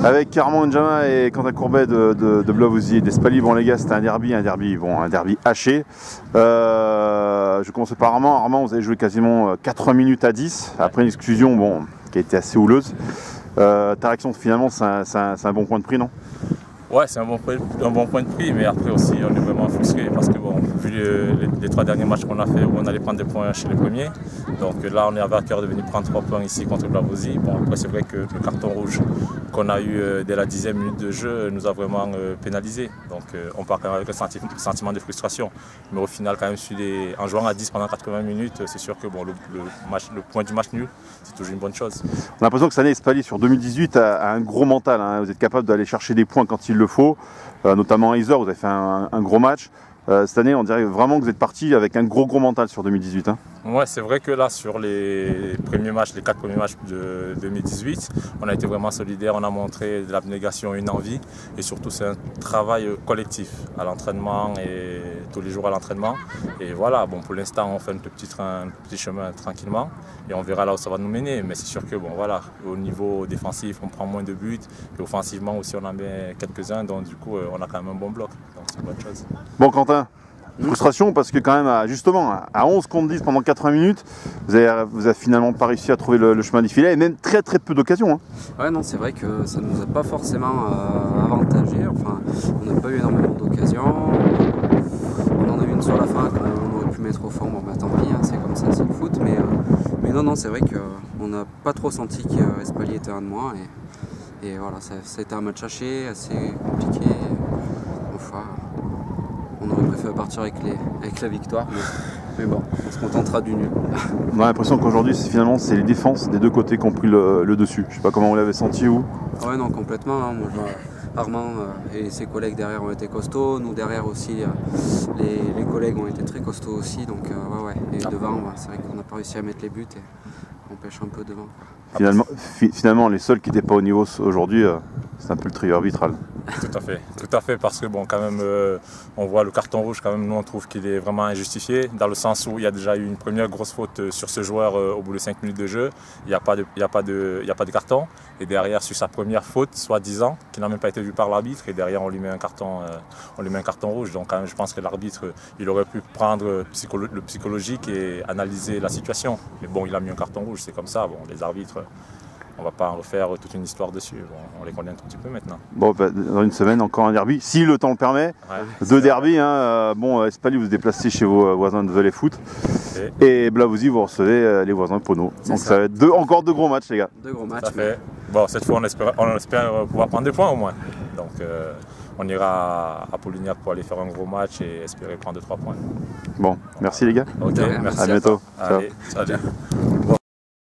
Avec Armand N'Djamena et Quentin Courbet de Blavozy et d'Espali. Bon les gars, c'était un derby haché. Je commence par Armand. Armand, vous avez joué quasiment 80 minutes à 10, après une exclusion qui a été assez houleuse. Ta réaction finalement, c'est un bon point de prix, non? Ouais, c'est un bon point de prix, mais après aussi on est vraiment frustré parce que vu les 3 derniers matchs qu'on a fait où on allait prendre des points chez les premiers, donc là on est à cœur de venir prendre 3 points ici contre Blavozy. Bon, après c'est vrai que le carton rouge qu'on a eu dès la 10e minute de jeu nous a vraiment pénalisé, donc on part quand même avec un sentiment de frustration, mais au final quand même en jouant à 10 pendant 80 minutes, c'est sûr que le point du match nul, c'est toujours une bonne chose. On a l'impression que cette année Espali sur 2018 a un gros mental, hein. Vous êtes capable d'aller chercher des points quand il le faut, notamment à Yzeure, vous avez fait un gros match. Cette année, on dirait vraiment que vous êtes parti avec un gros mental sur 2018. Hein. Ouais, c'est vrai que là, sur les 4 premiers matchs de 2018, on a été vraiment solidaires, on a montré de l'abnégation, une envie, et surtout c'est un travail collectif à l'entraînement et tous les jours à l'entraînement. Et voilà, pour l'instant, on fait un petit chemin tranquillement, et on verra là où ça va nous mener. Mais c'est sûr que au niveau défensif, on prend moins de buts, et offensivement aussi, on en met quelques-uns, donc du coup, on a quand même un bon bloc. Donc c'est une bonne chose. Bon, Quentin. Frustration parce que quand même, justement, à 11 contre 10 pendant 80 minutes, vous avez finalement pas réussi à trouver le chemin du filet et même très peu d'occasions. Hein. Ouais, non, c'est vrai que ça ne nous a pas forcément avantagé. Enfin, on n'a pas eu énormément d'occasions. On en a eu une sur la fin qu'on aurait pu mettre au fond. Bon, bah tant pis, hein, c'est comme ça, c'est le foot. Mais non, c'est vrai qu'on n'a pas trop senti qu'Espali était un de moins. Et voilà, ça a été un match haché, assez compliqué. Enfin, on aurait préféré partir avec la victoire, mais bon, on se contentera du nul. On a l'impression qu'aujourd'hui, finalement, c'est les défenses des deux côtés qui ont pris le dessus. Je sais pas comment vous l'avez senti, vous. Ouais, non, complètement. Hein. Moi, Armand et ses collègues derrière ont été costauds. Nous, derrière aussi, les collègues ont été très costauds aussi. Donc, ouais. Et devant, c'est vrai qu'on n'a pas réussi à mettre les buts et on pêche un peu devant. Finalement, les seuls qui n'étaient pas au niveau aujourd'hui, c'est un peu le trio arbitral. Tout à fait, parce que quand même, on voit le carton rouge, quand même, nous on trouve qu'il est vraiment injustifié, dans le sens où il y a déjà eu une première grosse faute sur ce joueur au bout de 5 minutes de jeu, il n'y a pas de carton, et derrière sur sa première faute, soi-disant, qui n'a même pas été vue par l'arbitre, et derrière on lui met un carton rouge, donc quand même je pense que l'arbitre, il aurait pu prendre le psychologique et analyser la situation, mais bon, il a mis un carton rouge, c'est comme ça, les arbitres, on ne va pas en refaire toute une histoire dessus. On les connaît un tout petit peu maintenant. Bon, dans une semaine, encore un derby, si le temps le permet. Ouais, 2 derbys. Hein, Espali, vous vous déplacez chez vos voisins de Velay Foot. Et Blavozy, vous recevez les voisins de Pono. Donc ça va être encore 2 gros matchs, les gars. 2 gros matchs. Tout à fait. Bon, cette fois, on espère pouvoir prendre des points au moins. Donc, on ira à Polignac pour aller faire un gros match et espérer prendre 2-3 points. Bon, merci les gars. Ok, merci. À bientôt. Allez, salut.